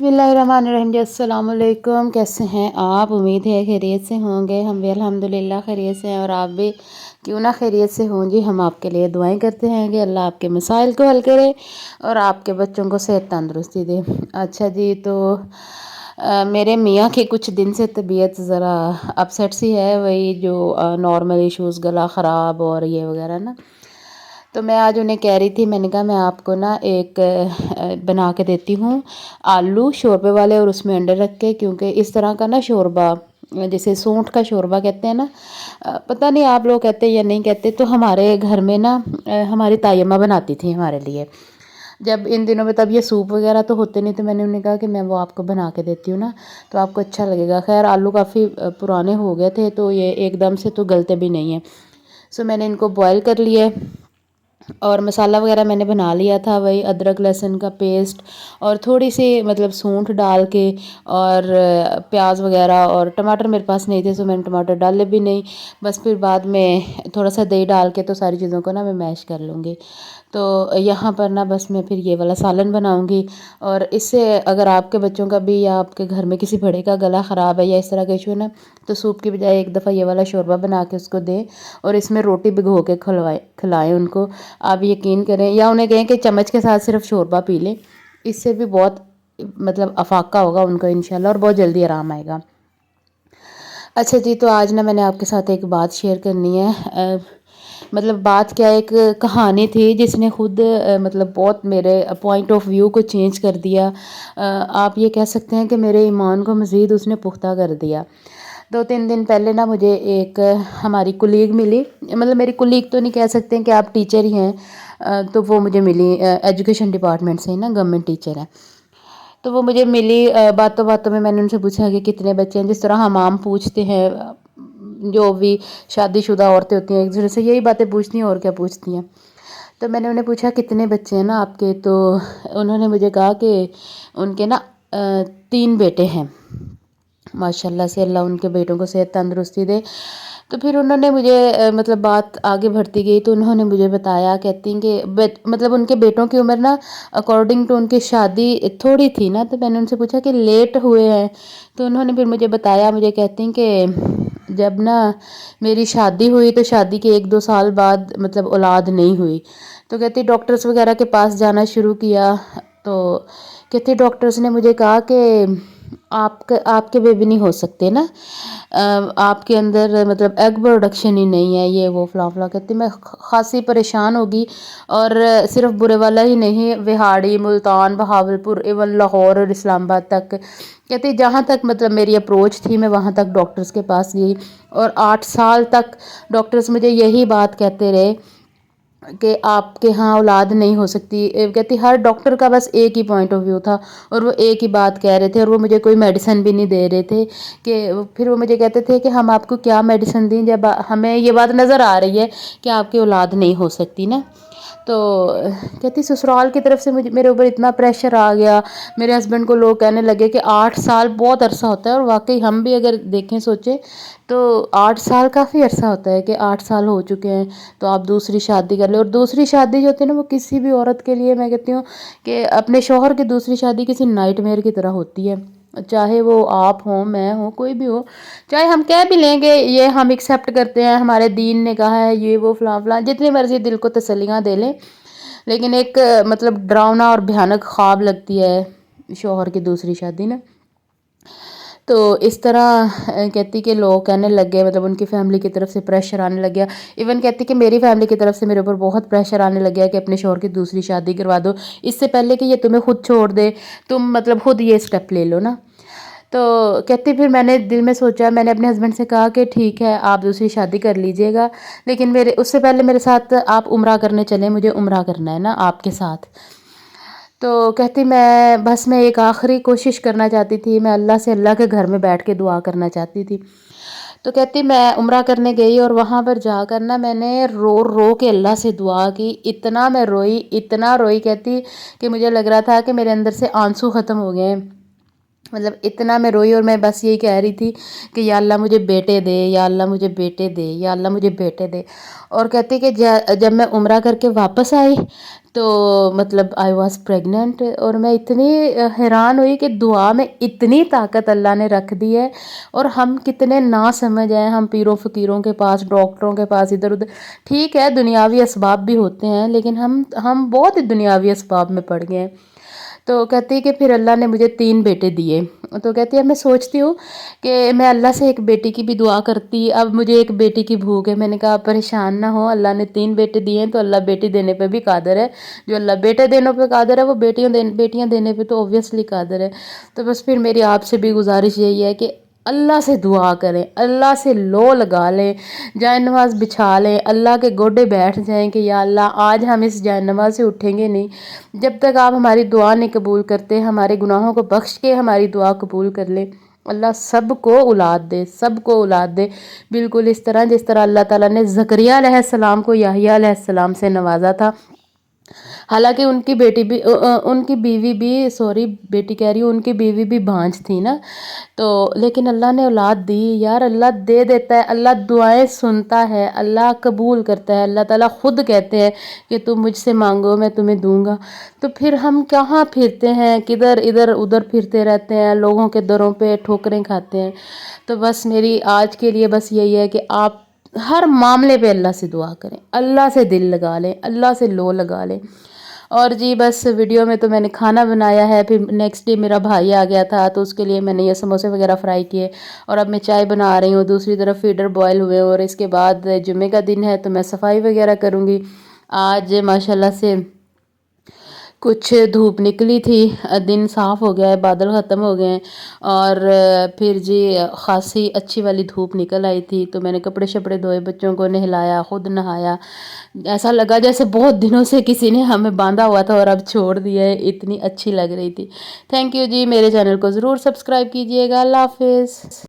बिस्मिल्लाहिर्रहमानिर्रहीम। अस्सलाम वालेकुम। कैसे हैं आप? उम्मीद है खैरियत से होंगे। हम भी अल्हम्दुलिल्लाह खैरियत से हैं और आप भी क्यों ना खैरियत से हों जी। हम आपके लिए दुआएं करते हैं कि अल्लाह आपके मसाइल को हल करे और आपके बच्चों को सेहत तंदुरुस्ती दे। अच्छा जी, तो मेरे मियाँ की कुछ दिन से तबीयत ज़रा अपसेट सी है, वही जो नॉर्मल इश्यूज़, गला ख़राब और ये वगैरह ना। तो मैं आज उन्हें कह रही थी, मैंने कहा मैं आपको ना एक बना के देती हूँ आलू शोरबे वाले और उसमें अंडे रख के, क्योंकि इस तरह का ना शोरबा, जैसे सूंठ का शोरबा कहते हैं ना, पता नहीं आप लोग कहते हैं या नहीं कहते। तो हमारे घर में ना हमारी ताई अम्मा बनाती थी हमारे लिए जब इन दिनों में, तब ये सूप वगैरह तो होते नहीं, तो मैंने उन्हें कहा कि मैं वो आपको बना के देती हूँ ना, तो आपको अच्छा लगेगा। खैर आलू काफ़ी पुराने हो गए थे, तो ये एकदम से तो गलते भी नहीं है। सो मैंने इनको बॉयल कर लिया और मसाला वगैरह मैंने बना लिया था, वही अदरक लहसुन का पेस्ट और थोड़ी सी मतलब सूंठ डाल के और प्याज वगैरह, और टमाटर मेरे पास नहीं थे तो मैंने टमाटर डाले भी नहीं। बस फिर बाद में थोड़ा सा दही डाल के तो सारी चीज़ों को ना मैं मैश कर लूँगी। तो यहाँ पर ना बस मैं फिर ये वाला सालन बनाऊँगी। और इससे अगर आपके बच्चों का भी या आपके घर में किसी बड़े का गला ख़राब है या इस तरह का इशू है ना, तो सूप की बजाय एक दफ़ा ये वाला शोरबा बना के उसको दें और इसमें रोटी भिगो के खिलाएँ उनको। आप यकीन करें, या उन्हें कहें कि चम्मच के साथ सिर्फ शोरबा पी लें, इससे भी बहुत मतलब अफाका होगा उनको इंशाल्लाह और बहुत जल्दी आराम आएगा। अच्छा जी, तो आज ना मैंने आपके साथ एक बात शेयर करनी है। मतलब बात क्या है, एक कहानी थी जिसने खुद मतलब बहुत मेरे पॉइंट ऑफ व्यू को चेंज कर दिया। आप ये कह सकते हैं कि मेरे ईमान को मज़ीद उसने पुख्ता कर दिया। 2-3 दिन पहले ना मुझे एक हमारी कुलीग मिली, मतलब मेरी कुलीग तो नहीं कह सकते हैं कि आप टीचर ही हैं। तो वो मुझे मिली एजुकेशन डिपार्टमेंट से, ना गवर्नमेंट टीचर है। तो वो मुझे मिली, बातों बातों में मैंने उनसे पूछा कि कितने बच्चे हैं, जिस तरह हम आम पूछते हैं, जो भी शादीशुदा औरतें होती हैं एक दूसरे से यही बातें पूछती हैं और क्या पूछती हैं। तो मैंने उन्हें पूछा कितने बच्चे हैं ना आपके, तो उन्होंने मुझे कहा कि उनके ना 3 बेटे हैं। माशाल्लाह से अल्लाह उनके बेटों को सेहत तंदुरुस्ती दे। तो फिर उन्होंने मुझे मतलब बात आगे बढ़ती गई तो उन्होंने मुझे बताया, कहती हैं कि मतलब उनके बेटों की उम्र ना अकॉर्डिंग टू उनकी शादी थोड़ी थी ना। तो मैंने उनसे पूछा कि लेट हुए हैं, तो उन्होंने फिर मुझे बताया, मुझे कहती हैं कि जब ना मेरी शादी हुई तो शादी के 1-2 साल बाद मतलब औलाद नहीं हुई। तो कहती डॉक्टर्स वगैरह के पास जाना शुरू किया, तो कहती डॉक्टर्स ने मुझे कहा कि आपके बेबी नहीं हो सकते ना, आपके अंदर मतलब एग प्रोडक्शन ही नहीं है, ये वो फला फला। कहती मैं खासी परेशान होगी। और सिर्फ बुरे वाला ही नहीं, विहाड़ी, मुल्तान, बहावलपुर, इवन लाहौर और इस्लामाबाद तक, कहती जहाँ तक मतलब मेरी अप्रोच थी मैं वहाँ तक डॉक्टर्स के पास गई। और 8 साल तक डॉक्टर्स मुझे यही बात कहते रहे कि आपके यहाँ औलाद नहीं हो सकती। कहती हर डॉक्टर का बस एक ही पॉइंट ऑफ व्यू था और वो एक ही बात कह रहे थे, और वो मुझे कोई मेडिसिन भी नहीं दे रहे थे। कि फिर वो मुझे कहते थे कि हम आपको क्या मेडिसिन दें जब हमें ये बात नज़र आ रही है कि आपकी औलाद नहीं हो सकती ना। तो कहती ससुराल की तरफ से मुझे मेरे ऊपर इतना प्रेशर आ गया। मेरे हस्बैंड को लोग कहने लगे कि 8 साल बहुत अरसा होता है, और वाकई हम भी अगर देखें सोचें तो 8 साल काफ़ी अरसा होता है कि 8 साल हो चुके हैं तो आप दूसरी शादी कर ले। और दूसरी शादी जो होती है ना, वो किसी भी औरत के लिए मैं कहती हूँ कि अपने शौहर की दूसरी शादी किसी नाइटमेयर की तरह होती है। चाहे वो आप हो, मैं हो, कोई भी हो, चाहे हम कह भी लेंगे ये हम एक्सेप्ट करते हैं, हमारे दीन ने कहा है ये वो फलां फलां, जितनी मर्जी दिल को तसल्लियाँ दे लें, लेकिन एक मतलब डरावना और भयानक ख्वाब लगती है शौहर की दूसरी शादी ना। तो इस तरह कहती कि लोग कहने लग गए, मतलब उनकी फैमिली की तरफ से प्रेशर आने लग गया। इवन कहती कि मेरी फैमिली की तरफ से मेरे ऊपर बहुत प्रेशर आने लग गया कि अपने शौहर की दूसरी शादी करवा दो, इससे पहले कि ये तुम्हें खुद छोड़ दे, तुम मतलब खुद ये स्टेप ले लो ना। तो कहती फिर मैंने दिल में सोचा, मैंने अपने हस्बैंड से कहा कि ठीक है आप दूसरी शादी कर लीजिएगा, लेकिन मेरे उससे पहले मेरे साथ आप उम्रा करने चलें, मुझे उम्रा करना है ना आपके साथ। तो कहती मैं एक आखिरी कोशिश करना चाहती थी, मैं अल्लाह से अल्लाह के घर में बैठ के दुआ करना चाहती थी। तो कहती मैं उम्रा करने गई और वहाँ पर जाकर ना मैंने रो रो के अल्लाह से दुआ की, इतना मैं रोई, इतना रोई, कहती कि मुझे लग रहा था कि मेरे अंदर से आंसू ख़त्म हो गए। مطلب اتنا میں روئی، اور میں بس یہی کہہ رہی تھی کہ یا اللہ مجھے بیٹے دے، یا اللہ مجھے بیٹے دے، یا اللہ مجھے بیٹے دے۔ اور کہتی کہ جب میں عمرہ کر کے واپس آئی تو مطلب آئی واز پریگننٹ، اور میں اتنی حیران ہوئی کہ دعا میں اتنی طاقت اللہ نے رکھ دی ہے، اور ہم کتنے نا سمجھ ہیں، ہم پیروں فقیروں کے پاس، ڈاکٹروں کے پاس، ادھر ادھر، ٹھیک ہے دنیاوی اسباب بھی ہوتے ہیں، لیکن ہم بہت دنیاوی اسباب میں پڑ گئے ہیں۔ تو کہتی ہے کہ پھر اللہ نے مجھے 3 بیٹے دیے۔ تو کہتی ہے میں سوچتی ہوں کہ میں اللہ سے ایک بیٹی کی بھی دعا کرتی، اب مجھے ایک بیٹی کی بھوک ہے۔ میں نے کہا پریشان نہ ہو، اللہ نے 3 بیٹے دیے ہیں تو اللہ بیٹی دینے پہ بھی قادر ہے، جو اللہ بیٹے دینے پہ قادر ہے وہ بیٹیاں دینے پہ تو اوبویسلی قادر ہے۔ تو بس پھر میری آپ سے بھی گزارش یہی ہے کہ اللہ سے دعا کریں، اللہ سے لو لگا لیں، جائے نماز بچھا لیں، اللہ کے گوڈے بیٹھ جائیں کہ یا اللہ آج ہم اس جائے نماز سے اٹھیں گے نہیں جب تک آپ ہماری دعا نہیں قبول کرتے، ہمارے گناہوں کو بخش کے ہماری دعا قبول کر لیں۔ اللہ سب کو اولاد دے، سب کو اولاد دے، بالکل اس طرح جس طرح اللہ تعالیٰ نے زکریا علیہ السلام کو یحییٰ علیہ السلام سے نوازا تھا۔ حالانکہ ان کی بیٹی بھی ان کی بیوی بھی سوری بیٹی کہہ رہی ہوں، ان کی بیوی بھی بھانج تھی نا، تو لیکن اللہ نے اولاد دی یار، اللہ دے دیتا ہے، اللہ دعائیں سنتا ہے، اللہ قبول کرتا ہے، اللہ تعالیٰ خود کہتے ہیں کہ تم مجھ سے مانگو میں تمہیں دوں گا۔ تو پھر ہم کہاں پھرتے ہیں، کدھر ادھر ادھر پھرتے رہتے ہیں، لوگوں کے دروں پہ ٹھوکریں کھاتے ہیں۔ تو بس میری آج کے لیے بس یہی ہے کہ آپ ہر معاملے پہ اللہ سے دعا کریں، اللہ سے دل لگا لیں، اللہ سے لو لگا لیں۔ اور جی بس ویڈیو میں تو میں نے کھانا بنایا ہے، پھر نیکسٹ ڈے میرا بھائی آ گیا تھا تو اس کے لیے میں نے یہ سموسے وغیرہ فرائی کیے، اور اب میں چائے بنا رہی ہوں، دوسری طرف فیڈر بوائل ہوئے، اور اس کے بعد جمعے کا دن ہے تو میں صفائی وغیرہ کروں گی۔ آج ماشاءاللہ سے کچھ دھوپ نکلی تھی، دن صاف ہو گیا ہے، بادل ختم ہو گئے ہیں، اور پھر جی خاصی اچھی والی دھوپ نکل آئی تھی، تو میں نے کپڑے شپڑے دھوئے، بچوں کو نہلایا، خود نہایا، ایسا لگا جیسے بہت دنوں سے کسی نے ہمیں باندھا ہوا تھا اور اب چھوڑ دیا ہے، اتنی اچھی لگ رہی تھی۔ تھینک یو جی، میرے چینل کو ضرور سبسکرائب کیجئے گا۔ اللہ حافظ۔